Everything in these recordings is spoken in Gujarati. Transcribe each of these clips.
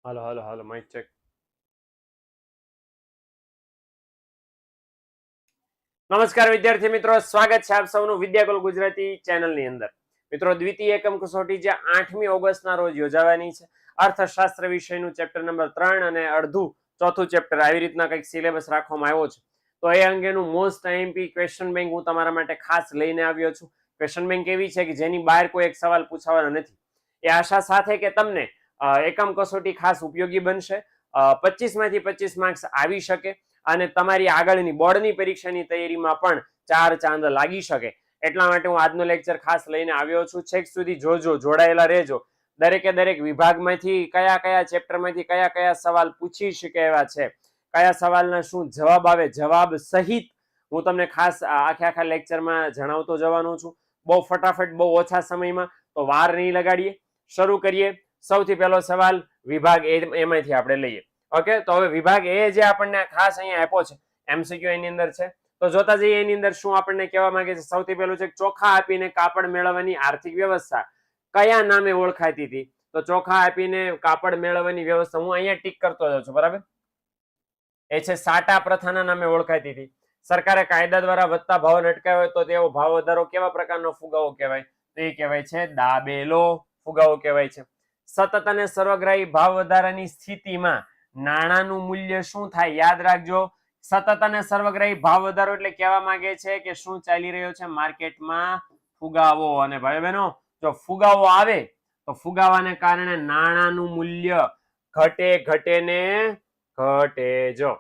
હાલો હાલો હાલો માઇક ચેક. નમસ્કાર વિદ્યાર્થી મિત્રો, સ્વાગત છે આપ સૌનું વિદ્યાકુલ ગુજરાતી ચેનલની અંદર. મિત્રો, દ્વિતીય એકમ કસોટી જે 8મી ઓગસ્ટના રોજ યોજાવાની છે. અર્થશાસ્ત્ર વિષયનું ચેપ્ટર નંબર 3 અને અડધું ચોથું ચેપ્ટર આવી રીતના કંઈક સિલેબસ રાખવામાં આવ્યો છે. તો એ અંગેનું મોસ્ટ આઈએમપી ક્વેશ્ચન બેંક હું તમારા માટે ખાસ લઈને આવ્યો છું. ક્વેશ્ચન બેંક એવી છે કે જેની બહાર કોઈ એક સવાલ પૂછાવાનો નથી. એ આશા સાથે કે તમને એકમ કસોટી ખાસ ઉપયોગી બનશે. 25 માંથી 25 માર્ક્સ આવી શકે અને તમારી આગળની બોર્ડની પરીક્ષાની તૈયારીમાં પણ 4 ચાંદ લાગી શકે. એટલા માટે હું આજનો લેક્ચર ખાસ લઈને આવ્યો છું. છેક સુધી જોજો, જોડાયેલા રહેજો. દરેકે દરેક વિભાગમાંથી કયા કયા ચેપ્ટરમાંથી કયા કયા સવાલ પૂછી શકે એવા છે, કયા સવાલના શું જવાબ આવે, જવાબ સહિત હું તમને ખાસ આખા લેક્ચરમાં જણાવતો જવાનો છું. બહુ ફટાફટ, બહુ ઓછા સમયમાં. તો વાર નહીં લગાડીએ, શરૂ કરીએ. સૌથી પહેલો સવાલ વિભાગ એમાંથી આપણે લઈએ. ઓકે, તો હવે વિભાગ એ જે આપણને ખાસ અહીંયા આપ્યો છે, એમસીક્યુ એની અંદર છે. તો જોતા જઈએ એની અંદર શું આપણને કહેવા માંગે છે. સૌથી પહેલું છે ચોખા આપીને કાપડ મેળવવાની આર્થિક વ્યવસ્થા કયા નામે ઓળખાતી હતી? તો ચોખા આપીને કાપડ મેળવવાની વ્યવસ્થા હું અહીંયા ટીક કરતો જાઉં છું, બરાબર. એ છે સાટા પ્રથાના નામે ઓળખાતી હતી. સરકારે કાયદા દ્વારા વધતા ભાવ અટકાવ્યો તો તેવો ભાવ વધારો કેવા પ્રકારનો ફુગાવો કહેવાય? તો એ કહેવાય છે દાબેલો ફુગાવો કહેવાય છે. સતત અને સર્વગ્રાહી ભાવ વધારાની સ્થિતિમાં નાણાંનું મૂલ્ય શું થાય? યાદ રાખજો, સતત અને સર્વગ્રાહી ભાવ વધારો એટલે કહેવા માંગે છે કે શું ચાલી રહ્યો છે માર્કેટમાં? ફુગાવો. અને ભાઈ બહેનો, જો ફુગાવો આવે તો ફુગાવાને કારણે નાણાંનું મૂલ્ય ઘટે ને ઘટે. જો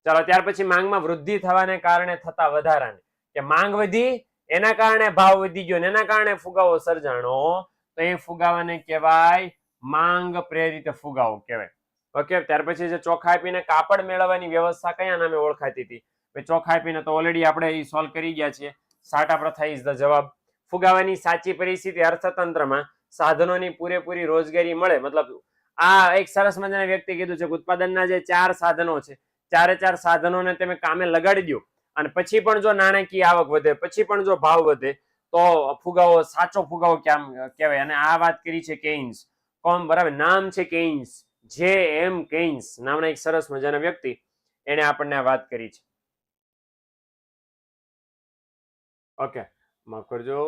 ચાલો, ત્યાર પછી માંગમાં વૃદ્ધિ થવાને કારણે થતા વધારાને, કે માંગ વધી એના કારણે ભાવ વધી ગયો ને એના કારણે ફુગાવો સર્જાણો, તો એ ફુગાવાને કહેવાય માંગ પ્રેરિત ફુગાવો કહેવાય. ઓકે, ત્યાર પછી જે ચોખા આપીને કાપડ મેળવવાની વ્યવસ્થા કયા નામે ઓળખાતી હતી? ચોખા આપીને તો ઓલરેડી આપણે સોલ્વ કરી ગયા છીએ. સાટા પ્રથા ઇઝ ધ જવાબ. ફુગાવાની સાચી પરિસ્થિતિ અર્થતંત્રમાં સાધનોની પૂરેપૂરી રોજગારી મળે. મતલબ આ એક સરસ મજાના વ્યક્તિ કીધું છે કે ઉત્પાદનના જે 4 સાધનો છે, 4 સાધનોને તમે કામે લગાડી દો અને પછી પણ જો નાણાકીય આવક વધે, પછી પણ જો ભાવ વધે, તો ફુગાવો સાચો ફુગાવો કેમ કહેવાય. અને આ વાત કરી છે કેઇન્સ. કોણ? બરાબર, નામ છે કેઇન્સ. જે એમ કેઇન્સ નામના એક સરસ મજાના વ્યક્તિ, એને આપણને આ વાત કરી છે. ઓકે, માફ કરજો.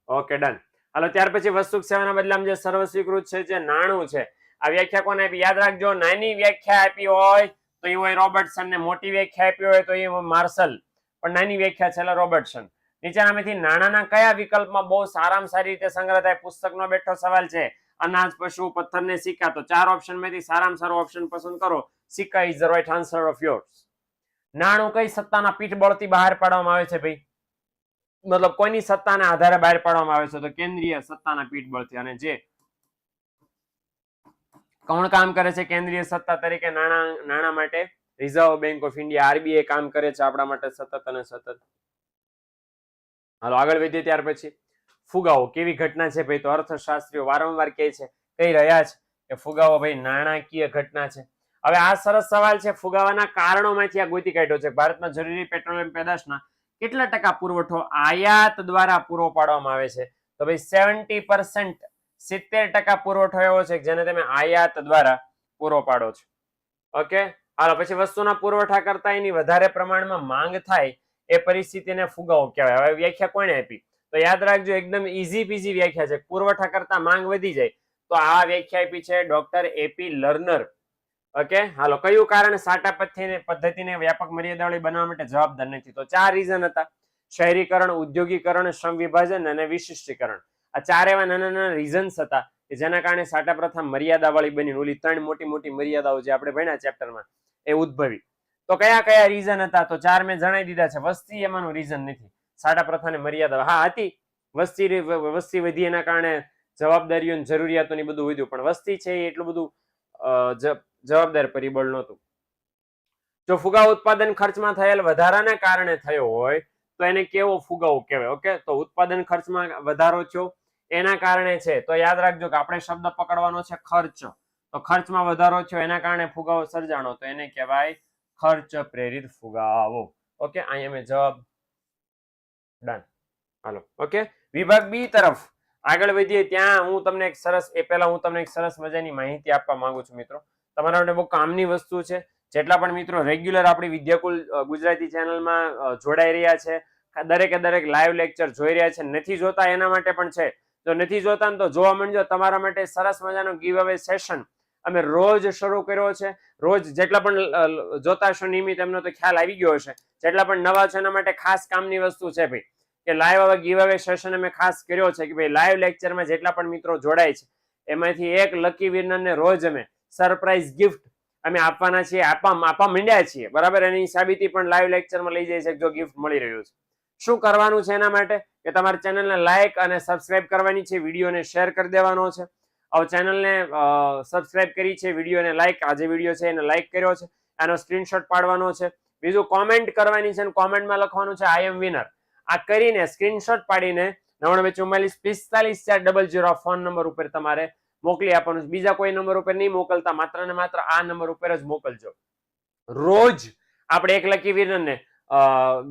Okay, done. હાલો, ત્યાર પછી વસ્તુ સેવાના બદલામાં જે સર્વસ્વીકૃત છે જે નાણું છે, આ વ્યાખ્યા કોને આપી? યાદ રાખજો, નાની વ્યાખ્યા આપી હોય તો એ હોય રોબર્ટસન, ને મોટી વ્યાખ્યા આપી હોય તો એ માર્શલ. પણ નાની વ્યાખ્યા છે એટલે રોબર્ટસન. નીચેનામાંથી નાણાંના કયા વિકલ્પમાં બહુ સારામાં સારી રીતે સંગ્રહ થાય? પુસ્તકનો બેઠો સવાલ છે. અનાજ, પશુ, પથ્થર ને સિક્કા. તો 4 ઓપ્શનમાંથી સારામાં સારો ઓપ્શન પસંદ કરો. Sikka is the right answer of yours. નાણું કઈ સત્તાના પીઠબળથી બહાર પાડવામાં આવે છે ભાઈ? મતલબ કોઈની સત્તાના આધારે બહાર પાડવામાં આવે છે? તો કેન્દ્રીય સત્તાના પીઠબળથી. અને જે કોણ કામ કરે છે કેન્દ્રીય સત્તા તરીકે નાણાં માટે? Reserve bank of India, RBI કામ કરે છે આપણા માટે સતત અને સતત. હાલો, આગળ વધીએ. ત્યાર પછી ફુગાવો કેવી ઘટના છે ભાઈ? તો અર્થશાસ્ત્રીઓ વારંવાર કહે છે, કહી રહ્યા છે કે ફુગાવો ભાઈ નાણાકીય ઘટના છે. હવે આ સરસ સવાલ છે. ફુગાવાના કારણોમાંથી આ ગોતી કાઢ્યો છે. ભારતમાં જરૂરી પેટ્રોલિયમ પેદાશના કેટલા ટકા પુરવઠો આયાત દ્વારા પૂરો પાડવામાં આવે છે? તો ભાઈ 70%, 70% પુરવઠો એવો છે જેને તમે આયાત દ્વારા પૂરો પાડો છો. ઓકે, હાલો, પછી વસ્તુના પુરવઠા કરતા એની વધારે પ્રમાણમાં માંગ થાય એ પરિસ્થિતિને ફુગાવો કહેવાય. હવે વ્યાખ્યા કોણે આપી? તો યાદ રાખજો, એકદમ ઈઝી પીઝી વ્યાખ્યા છે. પુરવઠા કરતા માંગ વધી જાય તો આ વ્યાખ્યા આપી છે ડોક્ટર એપી લર્નર. ઓકે, હાલો, કયું કારણ સાટા પદ્ધતિને વ્યાપક મર્યાદાવાળી બનાવવા માટે જવાબદાર નથી? તો 4 રીઝન હતા. શહેરીકરણ, ઉદ્યોગીકરણ, શ્રમ વિભાજન અને વિશિષ્ટીકરણ. આ 4 એવા નાના નાના રીઝન્સ હતા કે જેના કારણે સાટા પ્રથા મર્યાદાવાળી બની. ઓલી 3 મોટી મોટી મર્યાદાઓ જે આપણે ભણ્યા ચેપ્ટરમાં એ ઉદ્ભવી. તો કયા કયા રીઝન હતા? તો 4 મેં જણાવી દીધા છે. વસ્તી એમાંનું રીઝન નથી. સાટા પ્રથાને મર્યાદા હા હતી. વસ્તી વધી એના કારણે જવાબદારીઓ અને જરૂરિયાતો ની બધું વધ્યું, પણ વસ્તી છે એ એટલું બધું જવાબદાર પરિબળ નહોતું. જો ફુગાવો ઉત્પાદન ખર્ચમાં થયેલ વધારાના કારણે થયો હોય તો એને કેવો ફુગાવો કહેવાય? ઓકે, તો ઉત્પાદન ખર્ચમાં વધારો થયો એના કારણે છે તો યાદ રાખજો કે આપણે શબ્દ પકડવાનો છે ખર્ચ. તો ખર્ચમાં વધારો થયો એના કારણે ફુગાવો સર્જાણો, તો એને કહેવાય ખર્ચ પ્રેરિત ફુગાવો. ઓકે, અહીંયા મેં જવાબ ડન. હાલો, ઓકે, વિભાગ બી તરફ આગળ વધીએ. ત્યાં હું તમને એક સરસ મજાની માહિતી આપવા માંગુ છું મિત્રો. તમારા માટે બહુ કામની વસ્તુ છે. જેટલા પણ મિત્રો રેગ્યુલર આપણી વિદ્યાકુલ ગુજરાતી ચેનલમાં જોડાઈ રહ્યા છે, દરેકે દરેક લાઈવ લેક્ચર જોઈ રહ્યા છે, નથી જોતા એના માટે પણ છે. જો નથી જોતા ને તો જોવા માંડજો. તમારા માટે સરસ મજાનો ગીવ અવે સેશન અમે રોજ શરૂ કર્યો છે. રોજ જેટલા પણ જોતા હશો નિયમિત એમનો તો ખ્યાલ આવી ગયો હશે. જેટલા પણ નવા છે એના માટે ખાસ કામની વસ્તુ છે ભાઈ, કે લાઈવ હવે ગીવ અવે સેશન અમે ખાસ કર્યો છે કે ભાઈ લાઈવ લેક્ચરમાં જેટલા પણ મિત્રો જોડાય છે એમાંથી એક લકી વિનરને રોજ અમે સરપ્રાઈઝ ગિફ્ટ અમે આપવાના છીએ, આપવા માંડ્યા છીએ, બરાબર. એની સાબિતી પણ લાઈવ લેક્ચરમાં લઈ જાય છે જો ગિફ્ટ મળી રહ્યું છે. શું કરવાનું છે એના માટે કે તમારે ચેનલને લાઈક અને સબસ્ક્રાઇબ કરવાની છે, વિડીયોને શેર કરી દેવાનો છે. હવે ચેનલને સબસ્ક્રાઇબ કરી છે, વિડીયોને લાઈક, આ જે વિડીયો છે એને લાઈક કર્યો છે, આનો સ્ક્રીનશોટ પાડવાનો છે. બીજું કોમેન્ટ કરવાની છે અને કોમેન્ટમાં લખવાનું છે આઈ એમ વિનર. આ કરીને સ્ક્રીનશોટ પાડીને 9944454000 ફોન નંબર ઉપર તમારે મોકલી આપવાનું છે. બીજા કોઈ નંબર ઉપર નહીં મોકલતા, માત્ર ને માત્ર આ નંબર ઉપર જ મોકલજો. રોજ આપણે એક લકી વિનરને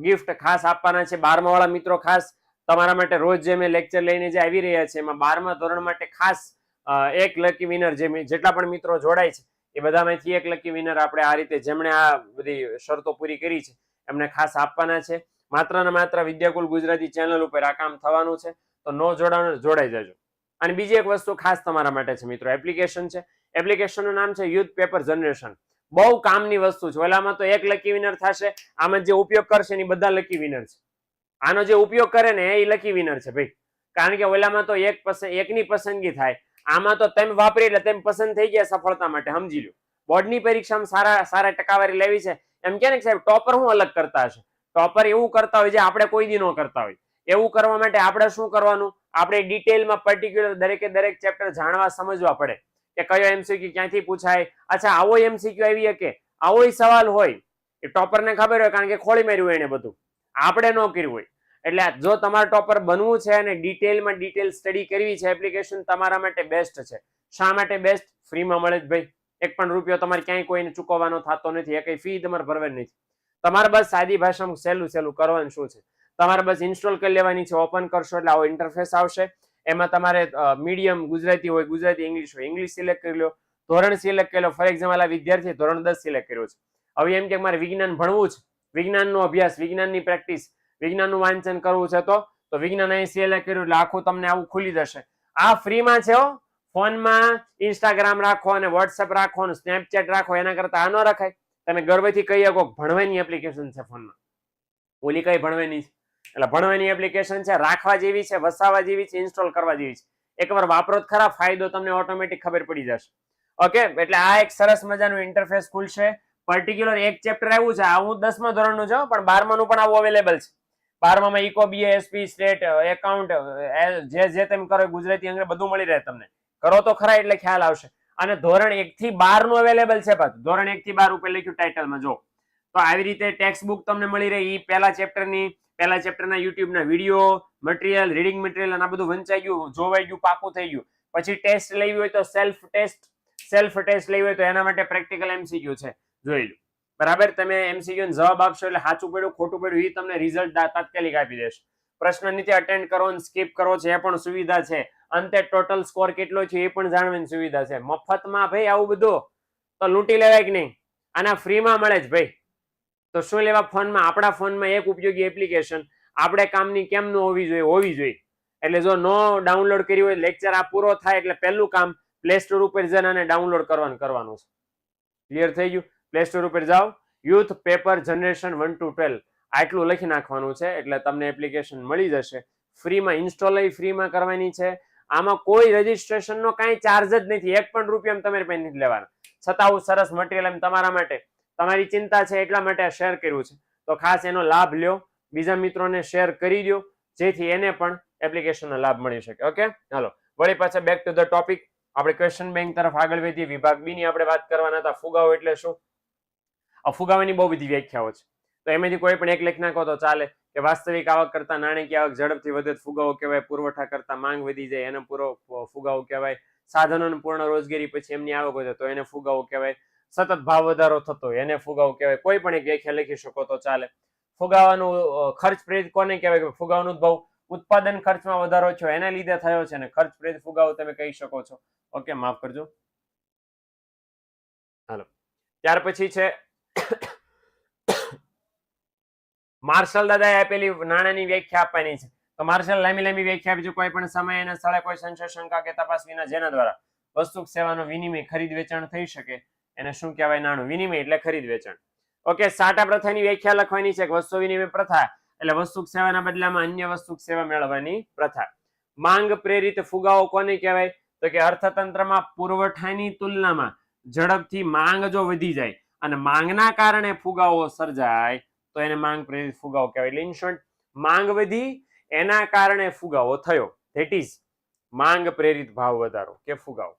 ગિફ્ટ ખાસ આપવાના છે. 12મા વાળા મિત્રો ખાસ તમારા માટે રોજ જે મેં લેક્ચર લઈને જે આવી રહ્યા છે એમાં 12મા ધોરણ માટે ખાસ એક લકી વિનર જેટલા પણ મિત્રો જોડાય છે એ બધામાંથી એક લકી વિનર આપણે આ રીતે જેમણે આ બધી શરતો પૂરી કરી છે એમને ખાસ આપવાના છે. માત્ર ને માત્ર વિદ્યાકુલ ગુજરાતી ચેનલ ઉપર આ કામ થવાનું છે, તો નો જોડાઈ જજો. અને બીજી એક વસ્તુ ખાસ તમારા માટે છે મિત્રો, એપ્લિકેશન છે. એપ્લિકેશનનું નામ છે યુથ પેપર જનરેશન. બહુ કામની વસ્તુ છે. ઓલામાં તો એક લકી વિનર થશે, આમાં જે ઉપયોગ કરશે એ બધા લકી વિનર છે. આનો જે ઉપયોગ કરે ને એ લકી વિનર છે ભાઈ, કારણ કે ઓલામાં તો એકની પસંદગી થાય, આમાં તો તેમ વાપરી એટલે તેમ પસંદ થઈ ગયા સફળતા માટે. સમજી લો, બોર્ડની પરીક્ષામાં સારા ટકાવારી લેવી છે એમ કે ને સાહેબ ટોપર હું અલગ કરતા હશે. ટોપર એવું કરતા હોય જે આપણે કોઈ દી ન કરતા હોય. એવું કરવા માટે આપણે શું કરવાનું, આપણે ડિટેલમાં પર્ટિક્યુલર દરેકે દરેક ચેપ્ટર જાણવા સમજવા પડે કે કયો એમસીક્યુ ક્યાંથી પૂછાય. અચ્છા આવો એમસીક્યુ આવી શકે, આવો સવાલ હોય એ ટોપરને ખબર હોય કારણ કે ખોળી માર્યું એને બધું, આપણે ન કર્યું હોય. એટલે જો તમારે ટોપર બનવું છે અને ડિટેલ સ્ટડી કરવી છે, એપ્લિકેશન તમારા માટે બેસ્ટ છે. શા માટે બેસ્ટ? ફ્રીમાં મળે જ ભાઈ. એક પણ રૂપિયો તમારે ક્યાંય કોઈને ચૂકવવાનો થતો નથી, એ કઈ ફી તમારે ભરવાની નથી. તમારે બસ સાદી ભાષામાં સહેલું કરવાનું શું છે, તમારે બસ ઇન્સ્ટોલ કરી લેવાની છે. ઓપન કરશો એટલે આવો ઇન્ટરફેસ આવશે. એમાં તમારે મીડિયમ ગુજરાતી હોય ગુજરાતી, ઇંગ્લિશ હોય ઇંગ્લિશ સિલેક્ટ કરી લો, ધોરણ સિલેક્ટ કરી લો. ફોર એક્ઝામ્પલ આ વિદ્યાર્થી ધોરણ 10 સિલેક્ટ કર્યો છે. હવે એમ કે મારે વિજ્ઞાન ભણવું છે, વિજ્ઞાનનો અભ્યાસ, વિજ્ઞાનની પ્રેક્ટિસ, વિજ્ઞાનનું વાંચન કરવું છે, તો વિજ્ઞાન અહીં સિલેક્ટ કર્યું એટલે આખું તમને આવું ખુલી જશે. આ ફ્રીમાં છે. ફોનમાં ઇન્સ્ટાગ્રામ રાખો અને વોટ્સએપ રાખો અને સ્નેપચેટ રાખો, એના કરતા આ ન રખાય. તમે ગર્વથી કહી શકો ભણવાની એપ્લિકેશન છે ફોનમાં, ઓલી કઈ ભણવાની છે. એટલે ભણવાની એપ્લિકેશન છે, રાખવા જેવી છે, વસાવા જેવી છે, ઇન્સ્ટોલ કરવા જેવી છે. એકવાર વાપરો ખરા, ફાયદો તમને ઓટોમેટિક ખબર પડી જશે. ઓકે, એટલે આ એક સરસ મજાનું ઇન્ટરફેસ ખુલશે. પર્ટિક્યુલર એક ચેપ્ટર આવ્યું છે, આ હું 10મા ધોરણનું છે પણ 12માનું પણ આવું અવેલેબલ છે. 12મામાં eco, BA, SP, state, account, જે તેમ કરો ગુજરાતી અંગ્રેજી બધું મળી રહે તમને. કરો તો ખરા એટલે ખ્યાલ આવશે. અને ધોરણ 1 થી 12 નું અવેલેબલ છે પાછું. ધોરણ 1 થી 12 ઉપર લખ્યું ટાઇટલમાં જો. તો આવી રીતે ટેક્સ્ટ બુક તમને મળી રહી. પહેલા ચેપ્ટરના યુટ્યુબના વિડીયો, મટીરિયલ, રીડિંગ મટીરિયલ અને આ બધું વંચાઈ ગયું, જોવાઈ ગયું, પાકું થઈ ગયું. પછી ટેસ્ટ લેવી હોય તો સેલ્ફ ટેસ્ટ લેવી હોય તો એના માટે પ્રેક્ટિકલ એમસીક્યુ છે, જોઈ લો. બરાબર, તમે એમસીક્યુ નો જવાબ આપશો એટલે સાચું પડ્યું ખોટું પડ્યું એ તમને રિઝલ્ટ તાત્કાલિક આપી દેશે. પ્રશ્ન નીચે અટેન્ડ કરો અને સ્કીપ કરો છે એ પણ સુવિધા છે. અંતે ટોટલ સ્કોર કેટલો છે એ પણ જાણવાની સુવિધા છે. મફતમાં ભાઈ આવું બધું તો લૂંટી લેવાય કે નહીં, આના ફ્રીમાં મળે જ ભાઈ. તો શું લેવા ફોનમાં, આપણા ફોનમાં એક ઉપયોગી એપ્લિકેશન આપણે કામની કેમ ન હોવી જોઈએ. એટલે જો નો ડાઉનલોડ કરી હોય, લેક્ચર આ પૂરો થાય એટલે પહેલું કામ પ્લે સ્ટોર ઉપર જઈને આને ડાઉનલોડ કરવાનું છે. ક્લિયર થઈ ગયું? પ્લે સ્ટોર ઉપર જાઓ, યુથ પેપર જનરેશન 1 to 12 આટલું લખી નાખવાનું છે એટલે તમને એપ્લિકેશન મળી જશે. ફ્રીમાં ઇન્સ્ટોલ ફ્રીમાં કરવાની છે. આમાં કોઈ રજીસ્ટ્રેશનનો કાંઈ ચાર્જ જ નથી, એક પણ રૂપિયા તમારે પાસે નથી લેવાના. છતાં આવું સરસ મટીરિયલ એમ તમારા માટે, તમારી ચિંતા છે એટલા માટે શેર કર્યું છે. તો ખાસ એનો લાભ લ્યો, બીજા મિત્રોને શેર કરી દો જેથી એને પણ એપ્લિકેશનનો લાભ મળી શકે. ઓકે, ચાલો વળી પાછા બેક ટુ ધ ટોપિક. આપણે ક્વેશ્ચન બેંક તરફ આગળ વધીએ. વિભાગ બી ની આપણે વાત કરવાના હતા. ફુગાવો એટલે શું? આ ફુગાવાની બહુ બધી વ્યાખ્યાઓ છે, તો એમાંથી કોઈ પણ એક લખી નાખો તો ચાલે. કે વાસ્તવિક આવક કરતા નાણાકીય આવક ઝડપથી વધે ફુગાવો કહેવાય. પુરવઠા કરતા માંગ વધી જાય એને ફુગાવો કહેવાય. સાધનોની પૂર્ણ રોજગારી પછી એમની આવક વધે તો એને ફુગાવો કહેવાય. સતત ભાવ વધારો થતો એને ફુગાવો કહેવાય. કોઈ પણ એક વ્યાખ્યા લખી શકો તો ચાલે. ફુગાવાનું ખર્ચ પ્રેરિત કોને કહેવાય? ફુગાવાનો ઉદ્ભવ ઉત્પાદન ખર્ચમાં વધારો થયો એના લીધે થયો છે ને ખર્ચ પ્રેરિત ફુગાવો તમે કહી શકો છો. ઓકે, માફ કરજો. ત્યાર પછી છે માર્શલ દાદાએ આપેલી નાણાંની વ્યાખ્યા આપવાની છે. તો માર્શલ લાંબી લાંબી વ્યાખ્યા આપી છે. કોઈ પણ સમય અને સ્થળે કોઈ સંશય, શંકા કે તપાસ વિના જેના દ્વારા વસ્તુ સેવાનો વિનિમય, ખરીદ વેચાણ થઈ શકે એને શું કહેવાય? નાણું. વિનિમય એટલે ખરીદ વેચાણ. ઓકે, સાટા પ્રથાની વ્યાખ્યા લખવાની છે. વસ્તુ વિનિમય પ્રથા એટલે વસ્તુ સેવાના બદલામાં અન્ય વસ્તુ સેવા મેળવવાની પ્રથા. માંગ પ્રેરિત ફુગાવો કોને કહેવાય? તો કે અર્થતંત્રમાં પુરવઠાની તુલનામાં ઝડપથી માંગ જો વધી જાય અને માંગના કારણે ફુગાવો સર્જાય તો એને માંગ પ્રેરિત ફુગાવો કહેવાય. એટલે ઇન શોર્ટ, માંગ વધી એના કારણે ફુગાવો થયો, ધેટ ઇઝ માંગ પ્રેરિત ભાવ વધારો કે ફુગાવો.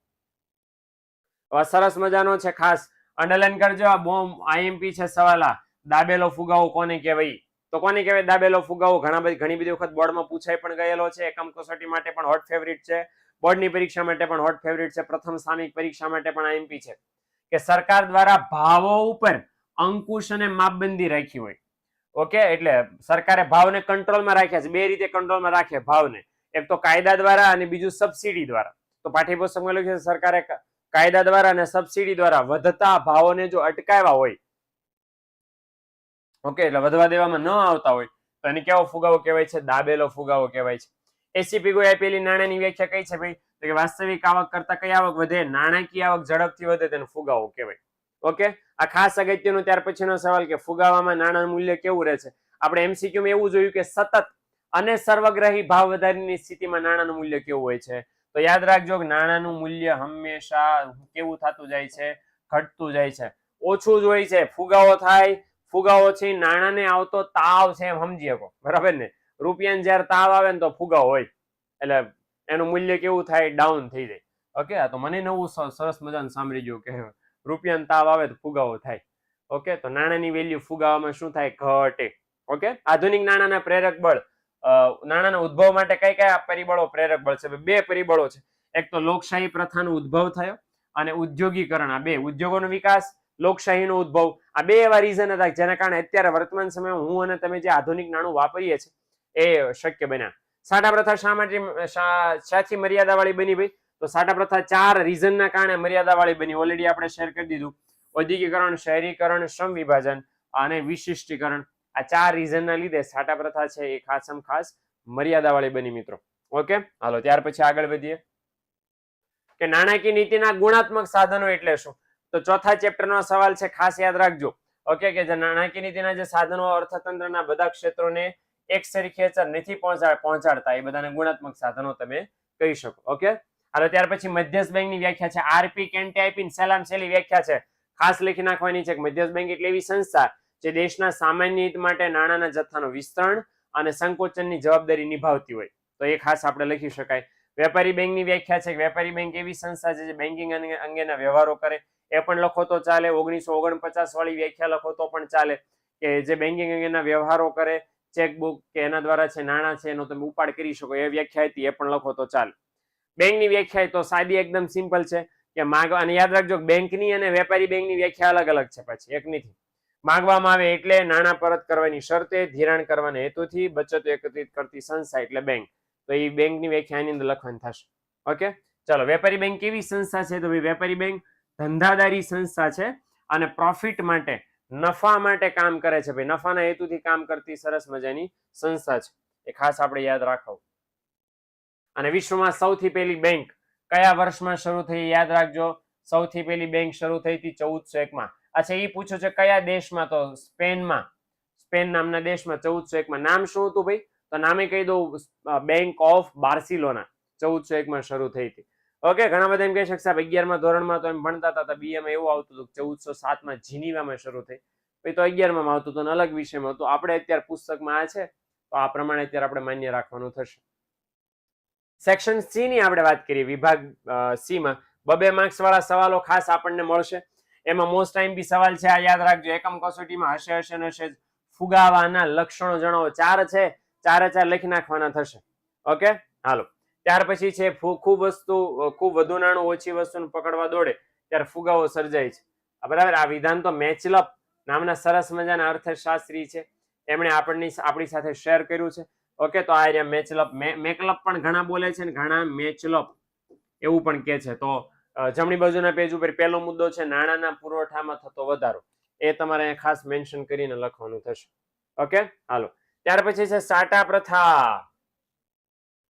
સરસ મજાનો છે, ખાસ અંડરલાઈન કરજો. આ બોમ્બ આઈએમપી છે સવાલ. દાબેલો ફુગાવો કોને કહેવાય? તો કોને કહેવાય દાબેલો ફુગાવો? ઘણી બધી વખત બોર્ડમાં પૂછાઈ પણ ગયેલો છે. એકમ કસોટી માટે પણ હોટ ફેવરિટ છે, બોર્ડની પરીક્ષા માટે પણ હોટ ફેવરિટ છે, પ્રથમ સ્થાનિક પરીક્ષા માટે પણ આઈએમપી છે કે સરકાર દ્વારા ભાવો ઉપર અંકુશ અને માપબંધી રાખી હોય. ઓકે, એટલે સરકારે ભાવને કંટ્રોલમાં રાખ્યા છે. બે રીતે કંટ્રોલમાં રાખે ભાવને, એક તો કાયદા દ્વારા અને બીજું સબસિડી દ્વારા. તો પાઠ્યપુસ્તકમાં લખ્યું છે સરકારે કાયદા દ્વારા અને સબસિડી દ્વારા વધતા ભાવોને જો અટકાવ્યા હોય, ઓકે, એટલે વધવા દેવામાં ન આવતા હોય તો એને કેવો ફુગાવો કહેવાય છે? દાબેલો ફુગાવો કહેવાય છે. એસીપી કોઈ આપેલી નાણાંની વ્યાખ્યા કઈ છે ભાઈ? તો કે વાસ્તવિક આવક કરતા કઈ આવક વધે? નાણાકીય આવક ઝડપથી વધે તેને ફુગાવો કહેવાય. ઓકે, આ ખાસ અગત્યનું. ત્યાર પછીનો સવાલ કે ફુગાવામાં નાણાંનું મૂલ્ય કેવું રહે છે? આપણે એમસીક્યુમાં એવું જોયું કે સતત અને સર્વગ્રાહી ભાવ વધારીની સ્થિતિમાં નાણાંનું મૂલ્ય કેવું હોય છે? તો યાદ રાખજો કે નાણાંનું મૂલ્ય હંમેશા કેવું થતું જાય છે? ઘટતું જાય છે, ઓછું જ હોય છે. ફુગાવો થાય, ફુગાવો છે નાણાંને આવતો તાવ છે એમ સમજી શકો, બરાબર ને? રૂપિયાને જયારે તાવ આવે ને તો ફુગાવો હોય, એટલે એનું મૂલ્ય કેવું થાય? ડાઉન થઈ જાય. ઓકે, આ તો મને નવું સરસ મજાનું સાંભળી ગયું કે રૂપિયાનો તાવ આવે તો ફુગાવો થાય. ઓકે, તો નાણાંની વેલ્યુ ફુગાવામાં શું થાય? ઘટે. ઓકે, આધુનિક નાણાંના પ્રેરક બળ. નાણાંના ઉદ્ભવ માટે કઈ કયા પરિબળો પ્રેરક બળ છે? બે પરિબળો છે. એક તો લોકશાહી પ્રથાનો ઉદ્ભવ થયો અને ઉદ્યોગીકરણ. આ બે, ઉદ્યોગોનો વિકાસ, લોકશાહીનો ઉદ્ભવ, આ બે એવા રીઝન હતા જેના કારણે અત્યારે વર્તમાન સમયમાં હું અને તમે જે આધુનિક નાણું વાપરીએ છીએ એ શક્ય બન્યા. સાટા પ્રથા શા માટે શાથી મર્યાદા વાળી બની ભાઈ? તો સાટા પ્રથા 4 રીઝનના કારણે મર્યાદા વાળી બની. ઓલરેડી આપણે શેર કરી દીધું. ઔદ્યોગિકરણ, શહેરીકરણ, શ્રમ વિભાજન અને વિશિષ્ટીકરણ. આ 4 રીઝનના લીધે સાટા પ્રથા છે એ ખાસ મર્યાદા વાળી બની મિત્રો. ઓકે, હાલો ત્યાર પછી આગળ વધીએ કે નાણાકીય નીતિના ગુણાત્મક સાધનો એટલે શું? તો ચોથા ચેપ્ટરનો સવાલ છે, ખાસ યાદ રાખજો. ઓકે, કે જે નાણાકીય નીતિના જે સાધનો અર્થતંત્રના બધા ક્ષેત્રોને એક સરખી અસર નથી પહોંચાડતા એ બધાને ગુણાત્મક સાધનો તમે કહી શકો. ઓકે, હાલો ત્યાર પછી મધ્યસ્થ બેંકની વ્યાખ્યા છે. આરપી કેન્ટે આપીને સહેલામાં સહેલી વ્યાખ્યા છે, ખાસ લખી નાખવાની છે કે મધ્યસ્થ બેંક એટલે એવી સંસ્થા જે દેશના સામાન્ય હિત માટે નાણાંના જથ્થાનો વિસ્તરણ અને સંકોચનની જવાબદારી નિભાવતી હોય. તો એ ખાસ આપણે લખી શકાય. વેપારી બેંકની વ્યાખ્યા છે કે વેપારી બેંક એવી સંસ્થા છે જે બેન્કિંગ અંગેના વ્યવહારો કરે. એ પણ લખો તો ચાલે. 1949 વાળી વ્યાખ્યા લખો તો પણ ચાલે કે જે બેન્કિંગ અંગેના વ્યવહારો કરે, ચેકબુક કે એના દ્વારા છે નાણાં છે એનો તમે ઉપાડ કરી શકો, એ વ્યાખ્યા હતી, એ પણ લખો તો ચાલે. બેંકની વ્યાખ્યા તો સાદી એકદમ સિમ્પલ છે કે માગવા. અને યાદ રાખજો બેંકની અને વેપારી બેંકની વ્યાખ્યા અલગ અલગ છે, પછી એક નથી. માંગવામાં આવે એટલે નાણાં પરત કરવાની શરતે, ધિરાણ કરવાના હેતુથી બચતો એકત્રિત કરતી સંસ્થા એટલે બેંક. તો એ બેંકની વ્યાખ્યા આની અંદર લખવાની થશે. ઓકે, ચાલો. વેપારી બેંક કેવી સંસ્થા છે? તો ભાઈ વેપારી બેંક ધંધાદારી સંસ્થા છે અને પ્રોફિટ માટે, નફા માટે કામ કરે છે. ભાઈ નફાના હેતુથી કામ કરતી સરસ મજાની સંસ્થા છે, એ ખાસ આપણે યાદ રાખવું. અને વિશ્વમાં સૌથી પહેલી બેંક કયા વર્ષમાં શરૂ થઈ? યાદ રાખજો, સૌથી પહેલી બેંક શરૂ થઈ હતી 1401 માં. અચ્છા, એ પૂછો છે કયા દેશમાં? તો સ્પેનમાં. સ્પેન નામના દેશમાં 1401 માં. નામ શું હતું ભાઈ? તો નામે કહી દઉં, બેંક ઓફ બાર્સિલોના. 1401 માં શરૂ થઈ હતી. ઓકે, ઘણા બધા એમ કહી શકશે 11મા ધોરણમાં તો એમ ભણતા હતા, બીએમાં એવું આવતું હતું 1407 માં જીનીવામાં શરૂ થઈ. પછી તો 11મા આવતું હતું, અલગ વિષયમાં હતું. આપણે અત્યારે પુસ્તકમાં આ છે તો આ પ્રમાણે અત્યારે આપણે માન્ય રાખવાનું થશે. સેક્શન સી ની આપણે વાત કરીએ. વિભાગ સી માં 2 માર્ક્સ વાળા સવાલો ખાસ આપણને મળશે. એમાં મોસ્ટ આઈએમપી સવાલ છે, આ યાદ રાખજો. એકમ કસોટીમાં હશે. ફુગાવાના લક્ષણો જણાવો. 4 છે, 4 લખી નાખવાના થશે. ઓકે, હાલો. ત્યાર પછી છે ખૂબ વધુ નાણું ઓછી વસ્તુને પકડવા દોડે ત્યારે ફુગાવો સર્જાય છે. બરાબર, આ વિધાન તો મેચલપ નામના સરસ મજાના અર્થશાસ્ત્રી છે, એમણે આપણી સાથે શેર કર્યું છે. ઓકે, તો આ એરિયા મેચલપ, મેકલપ પણ ઘણા બોલે છે ને ઘણા મેચલપ એવું પણ કહે છે. તો જમણી બાજુના પેજ ઉપર પહેલો મુદ્દો છે નાણાંના પુરવઠામાં થતો વધારો. એ તમારે અહીંયા ખાસ મેન્શન કરીને લખવાનું થશે. ઓકે, હાલો. ત્યાર પછી છે સાટા પ્રથા,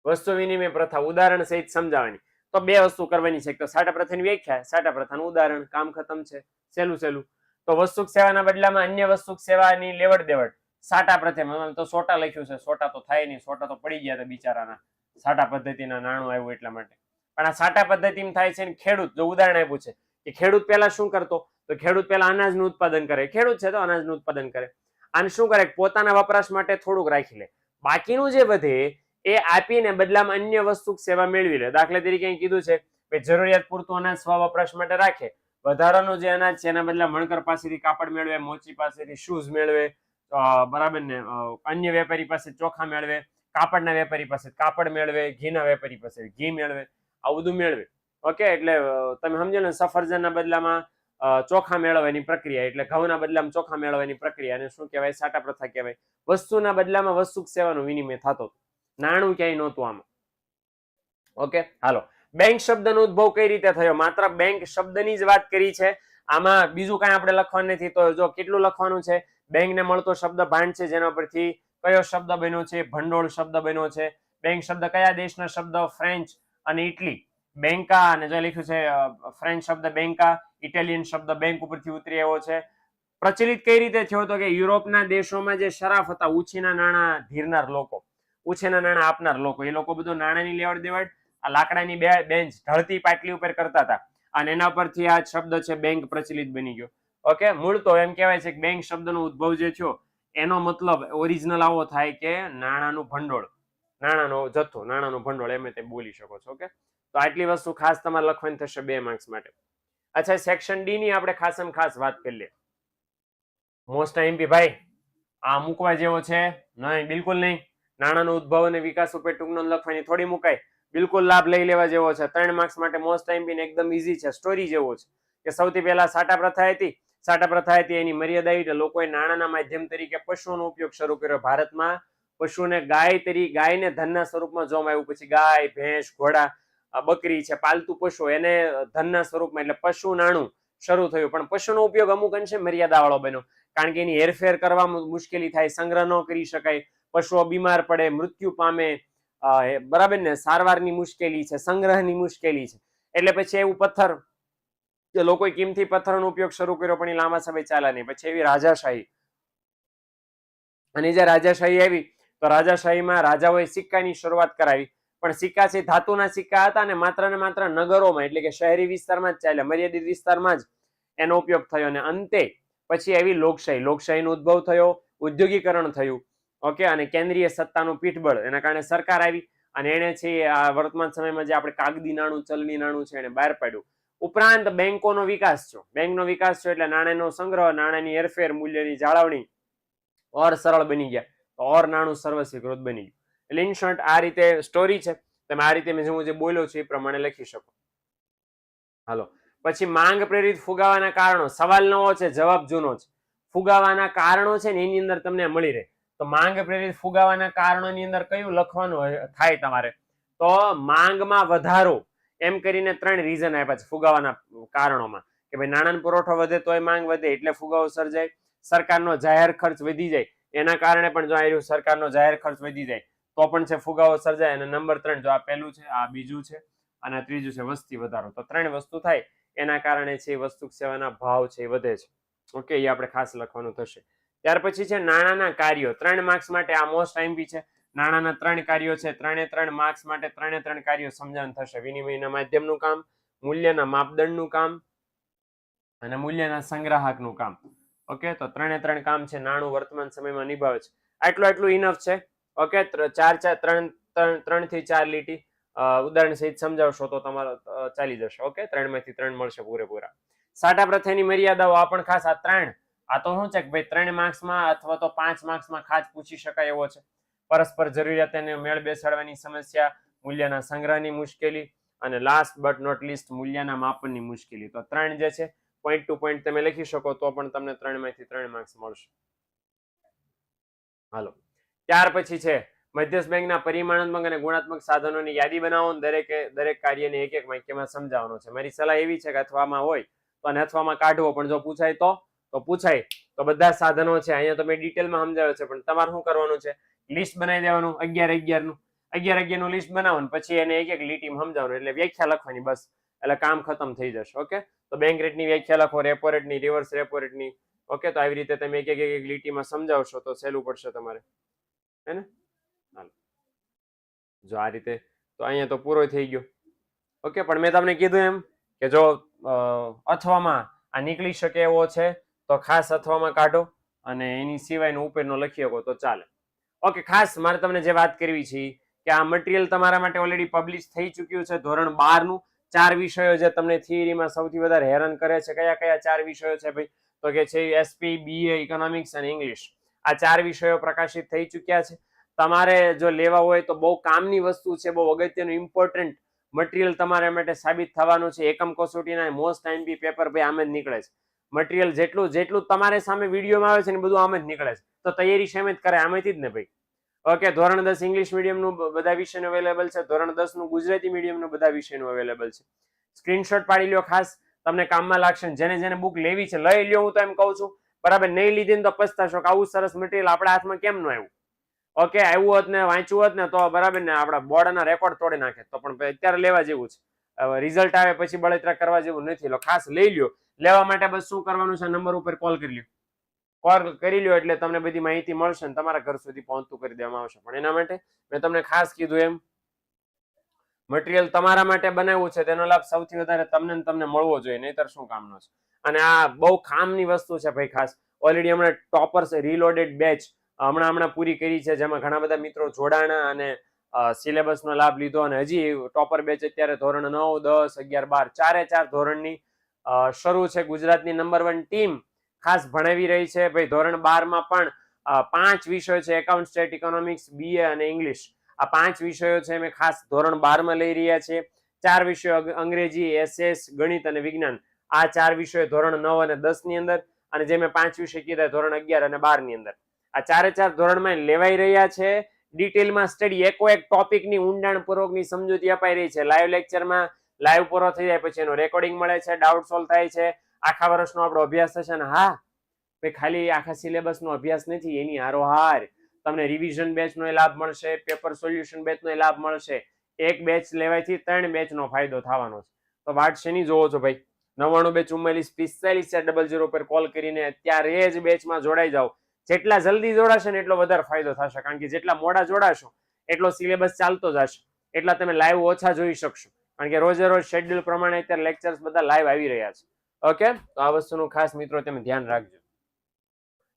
વસ્તુ વિનિમય પ્રથા, ઉદાહરણ સહિત સમજાવવાની. તો બે વસ્તુ કરવાની છે, એક તો સાટા પ્રથાની વ્યાખ્યા, સાટા પ્રથાનું ઉદાહરણ, કામ ખતમ છે, સહેલું સહેલું. તો વસ્તુક સેવાના બદલામાં અન્ય વસ્તુક સેવાની લેવડ દેવડ, સાટા પ્રથામાં તો સોટા લખ્યું છે, સોટા તો થાય નહીં, સોટા તો પડી ગયા હતા બિચારાના, સાટા પદ્ધતિના નાણું આવ્યું એટલા માટે. પણ આ સાટા પદ્ધતિમાં થાય છે ખેડૂત, જો ઉદાહરણ આપ્યું છે કે ખેડૂત પહેલા શું કરતો, તો ખેડૂત પહેલા અનાજનું ઉત્પાદન કરે, ખેડૂત છે તો અનાજનું ઉત્પાદન કરે, અને શું કરે પોતાના વપરાશ માટે થોડુંક રાખી લે, બાકીનું જે વધે એ આપીને બદલામાં અન્ય વસ્તુ સેવા મેળવી લે. દાખલા તરીકે અહીં કીધું છે કે જરૂરિયાત પૂરતું અનાજ સ્વ વપરાશ માટે રાખે, વધારાનું જે અનાજ છે એના બદલે વણકર પાસેથી કાપડ મેળવે, મોચી પાસેથી શૂઝ મેળવે, બરાબર ને, અન્ય વેપારી પાસે ચોખા મેળવે, કાપડના વેપારી પાસે કાપડ મેળવે, ઘીના વેપારી પાસે ઘી મેળવે, આ બધું મેળવે. ઓકે, એટલે તમે સમજો ને, સફરજનના બદલામાં ચોખા મેળવવાની પ્રક્રિયા, એટલે ઘઉંના બદલામાં ચોખા મેળવવાની પ્રક્રિયા, અને શું કહેવાય, સાટા પ્રથા કહેવાય. વસ્તુના બદલામાં વસ્તુ સેવાનો વિનિમય થતો, નાણું ક્યાંય નહોતું આમાં. ઓકે, હાલો. બેંક શબ્દનો ઉદ્ભવ કઈ રીતે થયો, માત્ર બેંક શબ્દની જ વાત કરી છે, આમાં બીજું કાંઈ આપણે લખવાનું નથી. તો જો કેટલું લખવાનું છે, બેંકને મળતો શબ્દ ભાંડ છે, જેના પરથી કયો શબ્દ બન્યો છે, ભંડોળ શબ્દ બન્યો છે. બેંક શબ્દ કયા દેશના શબ્દ, ફ્રેન્ચ અને ઇટલી. બેંકા, અને જો લખ્યું છે ફ્રેન્ચ શબ્દ બેંકા, ઇટાલિયન શબ્દ બેંક ઉપરથી ઉતરી આવ્યો છે. પ્રચલિત કઈ રીતે થયો, તો કે યુરોપના દેશોમાં જે શરાફ હતા, ઉછીના નાણાં ધીરનાર લોકો, ઉછીના નાણાં આપનાર લોકો, એ લોકો બધું નાણાંની લેવડ દેવડ આ લાકડાની બેન્ચ ઢળતી પાટલી ઉપર કરતા હતા, અને એના પરથી આ શબ્દ છે બેંક પ્રચલિત બની ગયો. ઓકે, મૂળ તો એમ કહેવાય છે કે બેંક શબ્દનો ઉદ્ભવ જે થયો એનો મતલબ ઓરિજિનલ આવો થાય કે નાણાંનું ભંડોળ, નાણાંનો જથ્થો, નાણાંનું ભંડોળ, એમ તે બોલી શકો છો. ઓકે, તો આટલી વસ્તુ ખાસ તમારે લખવાની થશે 2 માર્ક્સ માટે. અચ્છા, સેક્શન ડી ની આપણે ખાસમ ખાસ વાત કરી લઈએ. મોસ્ટ એમપી ભાઈ, આ મૂકવા જેવો છે નહીં, બિલકુલ નહીં. નાણાંનો ઉદ્ભવ અને વિકાસ ઉપર ટૂંક નોંધ લખવાની થોડી મુકાય, બિલકુલ લાભ લઈ લેવા જેવો છે. 3 માર્ક્સ માટે મોસ્ટ એમપી ને એકદમ ઈઝી છે, સ્ટોરી જેવો છે કે સૌથી પહેલા સાટા પ્રથા હતી. સાટા પ્રથા હતી, એની મર્યાદા એટલે લોકોએ નાણાંના માધ્યમ તરીકે પશુઓનો ઉપયોગ શરૂ કર્યો. ભારતમાં પશુને ગાયને ધનના સ્વરૂપમાં જોવામાં આવ્યું. પછી ગાય, ભેંસ, ઘોડા, બકરી છે, પાલતુ પશુ, એને ધનના સ્વરૂપમાં, એટલે પશુ નાણું શરૂ થયું. પણ પશુનો ઉપયોગ અમુક અંશે મર્યાદા વાળો બન્યો, કારણ કે એની હેરફેર કરવામાં મુશ્કેલી થાય, સંગ્રહ ન કરી શકાય, પશુઓ બીમાર પડે, મૃત્યુ પામે, બરાબર ને, સારવારની મુશ્કેલી છે, સંગ્રહની મુશ્કેલી છે. એટલે પછી એવું પથ્થર કે લોકોએ કિંમતી પથ્થરનો ઉપયોગ શરૂ કર્યો, પણ એ લાંબા સમય ચાલ્યા નહીં. પછી એવી રાજાશાહી, અને જે રાજાશાહી આવી તો રાજાશાહીમાં રાજાઓએ સિક્કાની શરૂઆત કરાવી. પણ સિક્કા છે ધાતુના સિક્કા હતા, અને માત્ર નગરોમાં, એટલે કે શહેરી વિસ્તારમાં જ ચાલ્યા, મર્યાદિત વિસ્તારમાં જ એનો ઉપયોગ થયો. અને અંતે પછી એવી લોકશાહીનો ઉદ્ભવ થયો, ઉદ્યોગીકરણ થયું. ઓકે, અને કેન્દ્રીય સત્તાનું પીઠબળ, એના કારણે સરકાર આવી, અને એને છે આ વર્તમાન સમયમાં જે આપણે કાગદી નાણું, ચલણી નાણું છે, એને બહાર પાડ્યું. ઉપરાંત બેંકોનો વિકાસ થયો. બેંકનો વિકાસ થયો એટલે નાણાંનો સંગ્રહ, નાણાંની હેરફેર, મૂલ્યની જાળવણી ઓર સરળ બની ગયા. ઓર નાણું સર્વસ્વીકૃત બની ગયું. એટલે ઇન શોર્ટ આ રીતે સ્ટોરી છે. તમે આ રીતે હું જે બોલ્યો છું એ પ્રમાણે લખી શકો. હાલો, પછી માંગ પ્રેરિત ફુગાવાના કારણો. સવાલ નવો છે, જવાબ જૂનો છે. ફુગાવાના કારણો છે ને એની અંદર તમને મળી રહે. તો માંગ પ્રેરિત ફુગાવાના કારણોની અંદર કયું લખવાનું થાય તમારે, તો માંગમાં વધારો, એમ કરીને 3 રીઝન આપ્યા છે ફુગાવાના કારણોમાં, કે ભાઈ નાણાંનો પુરવઠો વધે તોય માંગ વધે એટલે ફુગાવો સર્જાય. સરકારનો જાહેર ખર્ચ વધી જાય, એના કારણે પણ જો આવ્યું સરકારનો જાહેર ખર્ચ વધી જાય તો પણ છે ફુગાવો સર્જાય. અને નંબર 3, જો આ પહેલું છે, આ બીજું છે, અને ત્રીજું છે વસ્તી વધારો. તો 3 વસ્તુ થાય, એના કારણે છે વસ્તુ સેવાના ભાવ છે એ વધે છે. ઓકે, એ આપણે ખાસ લખવાનું થશે. ત્યાર પછી છે નાણાંના કાર્યો. 3 માર્ક્સ માટે આ મોસ્ટ એમપી છે. નાણાંના 3 કાર્યો છે, 3 માર્ક્સ માટે 3 કાર્યો સમજાવવાનું થશે. વિનિમયના માધ્યમનું કામ, મૂલ્યના માપદંડનું કામ, અને મૂલ્યના સંગ્રાહકનું કામ. ઓકે, તો 3 કામ છે નાણું વર્તમાન સમયમાં નિભાવે છે. આટલું ઇનફ છે. ઓકે, 3 થી 4 લીટી ઉદાહરણ સહિત સમજાવશો તો તમારો ચાલી જશે. ઓકે, 3 માંથી 3 મળશે પૂરેપૂરા. સાટા પ્રથાની મર્યાદાઓ, આ પણ ખાસ. આ 3, આ તો શું છે કે ભાઈ 3 માર્ક્સમાં અથવા તો 5 માર્ક્સમાં ખાસ પૂછી શકાય એવો છે. પરસ્પર જરૂરિયાતને મેળ બેસાડવાની સમસ્યા, મૂલ્યના સંગ્રહની મુશ્કેલી, અને લાસ્ટ બટ નોટ લીસ્ટ મૂલ્યના માપનની મુશ્કેલી. તો 3 જે છે પોઈન્ટ ટુ પોઈન્ટ તમે લખી શકો તો પણ તમને 3 માંથી 3 માર્ક્સ મળશે. હાલો, ત્યાર પછી છે મધ્યસ્થ બેંકના પરિમાણાત્મક અને ગુણાત્મક સાધનોની યાદી બનાવો, દરેક કાર્યને એક એક વાક્યમાં સમજાવવાનો છે. મારી સલાહ એવી છે કે અથવામાં હોય તો અને અથવામાં કાઢવો, પણ જો પૂછાય તો પૂછાય તો બધા સાધનો છે અહીંયા તો મેં ડિટેલમાં સમજાવ્યો છે, પણ તમારે શું કરવાનું છે, લિસ્ટ બનાવી દેવાનું 11 નું લિસ્ટ બનાવવાનું, પછી એને એક એક લીટીમાં સમજાવવાનું, એટલે વ્યાખ્યા લખવાની બસ, એટલે કામ ખતમ થઈ જશે. ઓકે, તો બેંક રેટની વ્યાખ્યા લખો, રેપો રેટની, રિવર્સ રેપો રેટની. ઓકે, તો આવી રીતે તમે એક એક લીટીમાં સમજાવશો તો સહેલું પડશે તમારે, હે ને? જો આ રીતે તો અહીંયા તો પૂરો થઈ ગયો. ઓકે, પણ મેં તમને કીધું એમ કે જો અથવામાં આ નીકળી શકે એવો છે તો ખાસ અથવામાં કાઢો, અને એની સિવાયનો ઉપરનો લખી શકો તો ચાલે. ઓકે, ખાસ મારે તમને જે વાત કરવી છે કે આ મટીરિયલ તમારા માટે ઓલરેડી પબ્લિશ થઈ ચૂક્યું છે. ધોરણ 12 નું 4 વિષયો જે તમને થિયરીમાં સૌથી વધારે હેરાન કરે છે, કયા કયા 4 વિષયો છે ભાઈ? તો કે છે એસપી, બીએ, ઇકોનોમિક્સ અને ઇંગ્લિશ. આ 4 વિષયો પ્રકાશિત થઈ ચૂક્યા છે. તમારે જો લેવા હોય તો બહુ કામની વસ્તુ છે, બહુ અગત્યનું ઇમ્પોર્ટન્ટ મટીરિયલ તમારા માટે સાબિત થવાનું છે. એકમ કસોટીના મોસ્ટ આઈએમપી પેપર ભાઈ આમ જ નીકળે છે. મટીરિયલ જેટલું તમારે સામે વિડીયોમાં આવે છે ને બધું આમ જ નીકળે છે, તો તૈયારી શેમ જ કરે, આમાંથી જ ને ભાઈ. ઓકે, ધોરણ 10 ઇંગ્લિશ મીડિયમનું બધા વિષયનું અવેલેબલ છે, ધોરણ 10 નું ગુજરાતી મીડિયમનું બધા વિષયનું અવેલેબલ છે. સ્ક્રીનશોટ પાડી લ્યો, ખાસ તમને કામમાં લાગશે. જેને બુક લેવી છે લઈ લ્યો, હું તો એમ કહું છું. બરાબર, નહીં લીધી ને તો પછતાશો કે આવું સરસ મટીરિયલ આપણા હાથમાં કેમ ન આવ્યું. ઓકે, આવ્યું હોત ને વાંચ્યું હોત ને તો બરાબર ને આપણા બોર્ડના રેકોર્ડ તોડી નાખે, તો પણ અત્યારે લેવા જેવું છે. રિઝલ્ટ આવે પછી બળતરા કરવા જેવું નથી. લો ખાસ લઈ લ્યો. લેવા માટે બસ શું કરવાનું છે, નંબર ઉપર કોલ કરી લ્યો. કોલ કરી લ્યો એટલે તમને બધી માહિતી મળશે ને તમારા ઘર સુધી પહોંચતું કરી દેવામાં આવશે. પણ એના માટે મેં તમને ખાસ કીધું એમ, મટીરિયલ તમારા માટે બનાવ્યું છે, તેનો લાભ સૌથી વધારે તમને મળવો જોઈએ, નહીતર શું કામનો છે. અને આ બહુ કામની વસ્તુ છે ભાઈ. ખાસ ઓલરેડી હમણાં ટોપર્સ રીલોડેડ બેચ હમણાં પૂરી કરી છે, જેમાં ઘણા બધા મિત્રો જોડાણા અને સિલેબસનો લાભ લીધો, અને હજી ટોપર બેચ અત્યારે ધોરણ 9, 10, 11, 12 4 ધોરણની શરૂ છે. ગુજરાતની નંબર 1 ટીમ ખાસ ભણાવી રહી છે ભાઈ. ધોરણ 12 માં પણ 5 વિષયો છે, એકાઉન્ટ, સ્ટેટ, ઇકોનોમિક્સ, બીએ અને ઇંગ્લિશ. આ 5 વિષયો છે મેં ખાસ ધોરણ 12 માં લઈ રહ્યા છે. 4 વિષયો અંગ્રેજી, એસએસ, ગણિત અને વિજ્ઞાન. આ 4 વિષયો ધોરણ 9 અને 10 ની અંદર, અને જે મેં 5 વિષય કીધા ધોરણ 11 અને 12 ની અંદર. આ 4 ધોરણમાં લેવાઈ રહ્યા છે. ડિટેલમાં સ્ટડી, એકો એક ટોપિકની ઊંડાણપૂર્વકની સમજૂતી અપાઈ રહી છે. લાઈવ લેક્ચરમાં લાઈવ પૂરો થઈ જાય પછી એનો રેકોર્ડિંગ મળે છે, ડાઉટ સોલ્વ થાય છે, આખા વર્ષનો આપણો અભ્યાસ થશે. અને હા ભાઈ, ખાલી આખા સિલેબસનો અભ્યાસ નથી, એની હારોહાર તમને રિવિઝન બેચનો લાભ મળશે, પેપર સોલ્યુશન બેચનો લાભ મળશે. એક બેચ લેવાયથી 3 બેચનો ફાયદો થવાનો છે. તો વાટ શેની જોવો છો ભાઈ? 99 2 44 45 0 પર કોલ કરીને અત્યારે જ બેચમાં જોડાઈ જાઓ. જેટલા જલ્દી જોડાશે ને એટલો વધારે ફાયદો થશે, કારણ કે જેટલા મોડા જોડાશો એટલો સિલેબસ ચાલતો જશે, એટલા તમે લાઈવ ઓછા જોઈ શકશો, કારણ કે રોજે રોજ શેડ્યુલ પ્રમાણે અત્યારે લેક્ચર્સ બધા લાઈવ આવી રહ્યા છે. ઓકે, તો આ વસ્તુનું ખાસ મિત્રો તમે ધ્યાન રાખજો.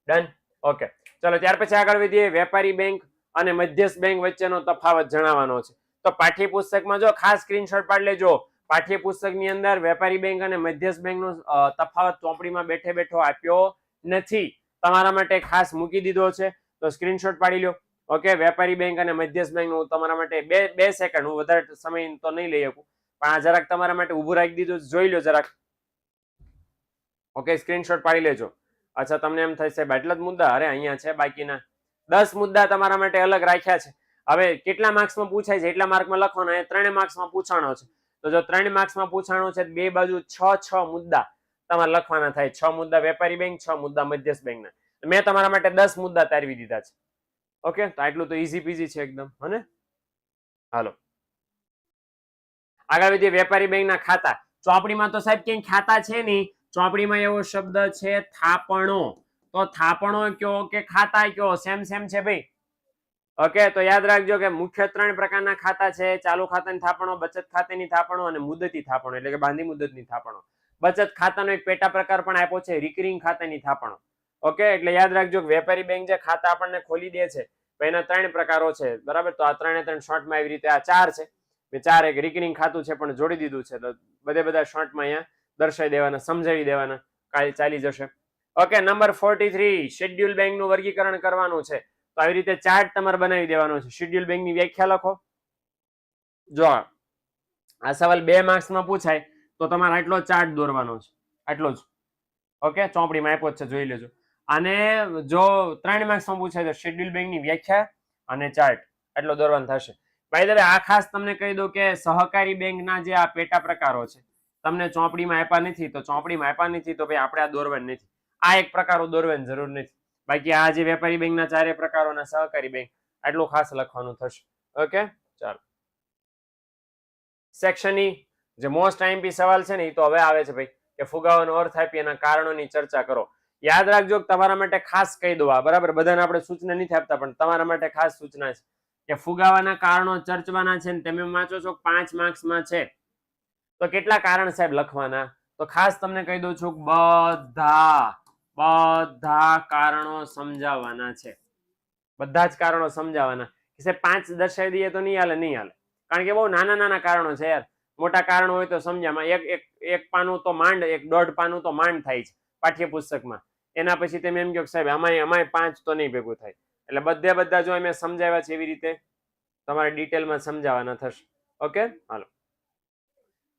ડન. ઓકે, ચલો ત્યાર પછી આગળ વધીએ. વેપારી બેંક અને મધ્યસ્થ બેંક વચ્ચેનો તફાવત જણાવવાનો છે. તો પાઠ્યપુસ્તકમાં જો ખાસ સ્ક્રીનશોટ પાડી લેજો. પાઠ્યપુસ્તકની અંદર વેપારી બેંક અને મધ્યસ્થ બેંકનો તફાવત ચોપડીમાં બેઠો આપ્યો નથી, તમારા માટે ખાસ મૂકી દીધો છે, તો સ્ક્રીનશોટ પાડી લો. ઓકે, વેપારી બેંક અને મધ્યસ્થ બેંક નું તમારા માટે બે સેકન્ડ, હું વધારે સમય તો નહીં લઈ શકું, પણ આ જરાક તમારા માટે ઊભું રાખી દીધું, જોઈ લો જરાક. ઓકે, સ્ક્રીનશોટ પાડી લેજો. અચ્છા, તમને એમ થશે એટલા જ મુદ્દા? અરે અહીંયા છે બાકીના 10 મુદ્દા તમારા માટે અલગ રાખ્યા છે. હવે કેટલા માર્ક્સમાં પૂછાય છે એટલા માર્કમાં લખવાનો. એ 3 માર્ક્સમાં પૂછાણો છે, તો જો 3 માર્ક્સમાં પૂછાણો છે, બે બાજુ 6 મુદ્દા તમારે લખવાના થાય. 6 મુદ્દા વેપારી બેંક, 6 મુદ્દા મધ્યસ્થ બેંકના. મેં તમારા માટે 10 મુદ્દા તારવી દીધા છે. ઓકે, તો આટલું તો ઈઝી પીઝી છે એકદમ, હને? હાલો આગળ વધીએ. વેપારી બેંકના ખાતા. ચોપડીમાં તો સાહેબ ક્યાંય ખાતા છે નહીં, ચોપડીમાં એવો શબ્દ છે થાપણો. તો થાપણો કયો કે ખાતા કયો, સેમ છે ભાઈ. ઓકે, તો યાદ રાખજો કે મુખ્ય 3 પ્રકારના ખાતા છે: ચાલુ ખાતાની થાપણો, બચત ખાતાની થાપણો અને મુદતી થાપણો, એટલે કે બાંધી મુદતની થાપણો. બચત ખાતાનો એક પેટા પ્રકાર પણ આપ્યો છે, રિકરિંગ ખાતાની થાપણો. ઓકે, એટલે યાદ રાખજો કે વેપારી બેંક જે ખાતા આપણને ખોલી દે છે એના 3 પ્રકારો છે, બરાબર? તો આ 3 શોર્ટમાં એવી રીતે આ 4 છે. મેં 4 એક રિકરિંગ ખાતું છે પણ જોડી દીધું છે, તો બધા શોર્ટમાં અહીંયા દર્શાવી દેવાના, સમજાવી દેવાના, ચાલી જશે. ઓકે, નંબર 43 શેડ્યુલ બેંકનું વર્ગીકરણ કરવાનું છે. તો આવી રીતે ચાર્ટ તમારે બનાવી દેવાનો છે. શેડ્યુલ બેંકની વ્યાખ્યા લખો. જો આ સવાલ 2 માર્ક્સમાં પૂછાય તો તમારે આટલો ચાર્ટ દોરવાનો છે, આટલો જ. ઓકે, ચોપડીમાં આપ્યો છે, જોઈ લેજો. અને જો 3 માર્ક્સમાં પૂછાય તો શેડ્યુલ બેંકની વ્યાખ્યા અને ચાર્ટ. એટલો દોરવાનું થશે. બાય ધ વે આ ખાસ તમને કહી દઉં કે સહકારી બેંકના જે આ પેટા પ્રકારો છે તમને ચોપડીમાં આપ્યા નથી, તો ચોપડીમાં આપ્યા નથી તો ભાઈ આપણે આ દોરવાનું નથી. આ એક પ્રકારો દોરવાની જરૂર નથી. બાકી આ જે વેપારી બેંકના ચારે પ્રકારોના સહકારી બેંક આટલું ખાસ લખવાનું થશે. ઓકે, ચાલો. સેક્શનની જે મોસ્ટ આઈએમપી સવાલ છે ને એ તો હવે આવે છે ભાઈ, કે ફુગાવાનો અર્થ આપી એના કારણોની ચર્ચા કરો. યાદ રાખજો તમારા માટે ખાસ કહી દો આ, બરાબર? બધાને આપણે સૂચના નથી આપતા, પણ તમારા માટે ખાસ સૂચના છે કે ફુગાવાના કારણો ચર્ચવાના છે ને તમે વાંચો છો 5 માર્ક્સમાં છે તો કેટલા કારણ સાહેબ લખવાના? તો ખાસ તમને કહી દઉં છું બધા કારણો સમજાવવાના છે. બધા જ કારણો સમજાવવાના. સાહેબ 5 દર્શાવી દઈએ તો નહીં હાલે. કારણ કે બહુ નાના નાના કારણો છે યાર. મોટા કારણો હોય તો સમજાવવામાં એક પાનું તો માંડ, 1.5 પાનું તો માંડ થાય છે પાઠ્યપુસ્તકમાં. એના પછી તમે એમ કહો કે સાહેબ અમાય 5 તો નહીં ભેગું થાય. એટલે બધા જો અમે સમજાવ્યા છે એવી રીતે તમારે ડિટેલમાં સમજાવવાના થશે. ઓકે, હાલો.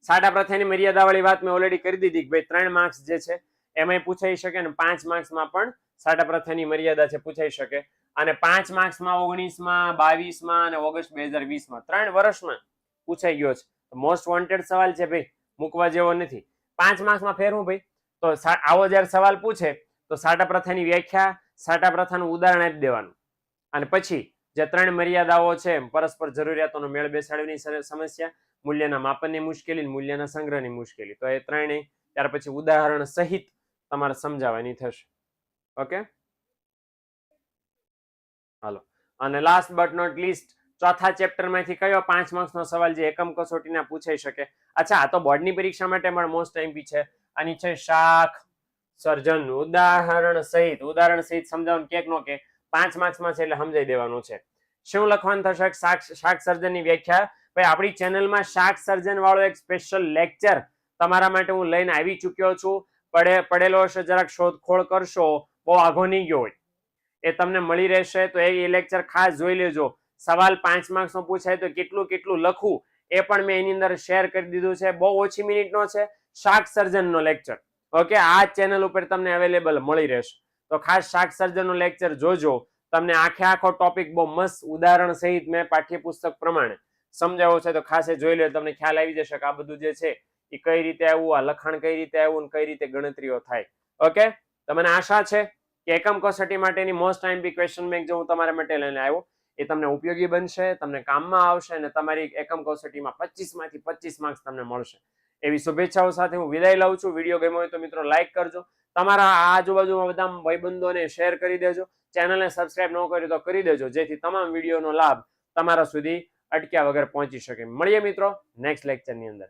સાડા પ્રથાની મર્યાદાવાળી વાત મેં ઓલરેડી કરી દીધી કે ભાઈ 3 માર્ક્સ જે છે એમાંય પૂછાઈ શકે ને 5 માર્ક્સમાં પણ સાડા પ્રથાની મર્યાદા છે પૂછાઈ શકે. અને 5 માર્ક્સમાં 19માં, 22માં અને ઓગસ્ટ 2020માં 3 વર્ષમાં પૂછાઈ ગયો છે. મોસ્ટ વોન્ટેડ સવાલ છે ભાઈ, મૂકવા જેવો નથી. 5 માર્ક્સમાં ફેરવું ભાઈ, તો આવો જ્યારે સવાલ પૂછે તો સાટા પ્રથાની વ્યાખ્યા, સાટા પ્રથાનું ઉદાહરણ આપી દેવાનું. અને પછી જે 3 મર્યાદાઓ છે, પરસ્પર જરૂરિયાતોનો મેળ બેસાડવાની સમસ્યા, મૂલ્યના માપનની મુશ્કેલી, મૂલ્યના સંગ્રહની મુશ્કેલી, તો એ ત્રણેય ત્યાર પછી ઉદાહરણ સહિત તમારે સમજાવવાની થશે. ઓકે, હાલો. અને લાસ્ટ બટ નોટ લીસ્ટ, ચોથા ચેપ્ટરમાંથી કયો 5 માર્ક્સનો સવાલ જે એકમ કસોટીના પૂછાઈ શકે? અચ્છા, આ તો બોર્ડની પરીક્ષા માટે પણ મોસ્ટ આઈએમપી છે. આની છે શાખ સર્જન, ઉદાહરણ સહિત સમજાવવાનું કે નો કે 5 માર્ક્સમાં છે એટલે સમજાઈ દેવાનું છે. શું લખવાનું થશે? શાક સર્જનની વ્યાખ્યા. ભાઈ આપણી ચેનલમાં શાક સર્જન વાળો એક સ્પેશિયલ લેક્ચર તમારા માટે હું લઈને આવી ચૂક્યો છું. પડેલો હશે, જરાક શોધખોળ કરશો, બહુ આઘો નહીં ગયો હોય, એ તમને મળી રહેશે. તો એ લેક્ચર ખાસ જોઈ લેજો. સવાલ 5 માર્ક્સનો પૂછાય તો કેટલું લખવું એ પણ મેં એની અંદર શેર કરી દીધું છે. બહુ ઓછી મિનિટનો છે, શાક સર્જનનો લેક્ચર. ઓકે, આ ચેનલ ઉપર તમને અવેલેબલ મળી રહેશે. તો ખાસ શાક સર્જનનો લેક્ચર જોજો. તમને આખો ટોપિક બહુ મસ્ત ઉદાહરણ સહિત મેં પાઠ્યપુસ્તક પ્રમાણે સમજાવ્યો છે, તો ખાસ એ જોઈ લો. તમને ખ્યાલ આવી જશે કે આ બધું જે છે એ કઈ રીતે આવ્યું, આ લખાણ કઈ રીતે આવ્યું અને કઈ રીતે ગણતરીઓ થાય. ઓકે, તમને આશા છે કે એકમ કસોટી માટેની મોસ્ટ આઈએમપી ક્વેશ્ચન બેંક જો હું તમારા માટે લઈને આવ્યો એ તમને ઉપયોગી બનશે, તમને કામમાં આવશે અને તમારી એકમ કસોટીમાં 25 માંથી 25 માર્ક્સ તમને મળશે. એવી શુભેચ્છાઓ સાથે હું વિદાય લઉં છું. વિડીયો ગમ્યો હોય તો મિત્રો લાઈક કરજો, તમારા આજુબાજુમાં બધા ભાઈબંધોને શેર કરી દેજો, ચેનલને સબસ્ક્રાઇબ ન કરી તો કરી દેજો, જેથી તમામ વિડીયોનો લાભ તમારા સુધી અટક્યા વગર પહોંચી શકે. મળીએ મિત્રો નેક્સ્ટ લેક્ચરની અંદર.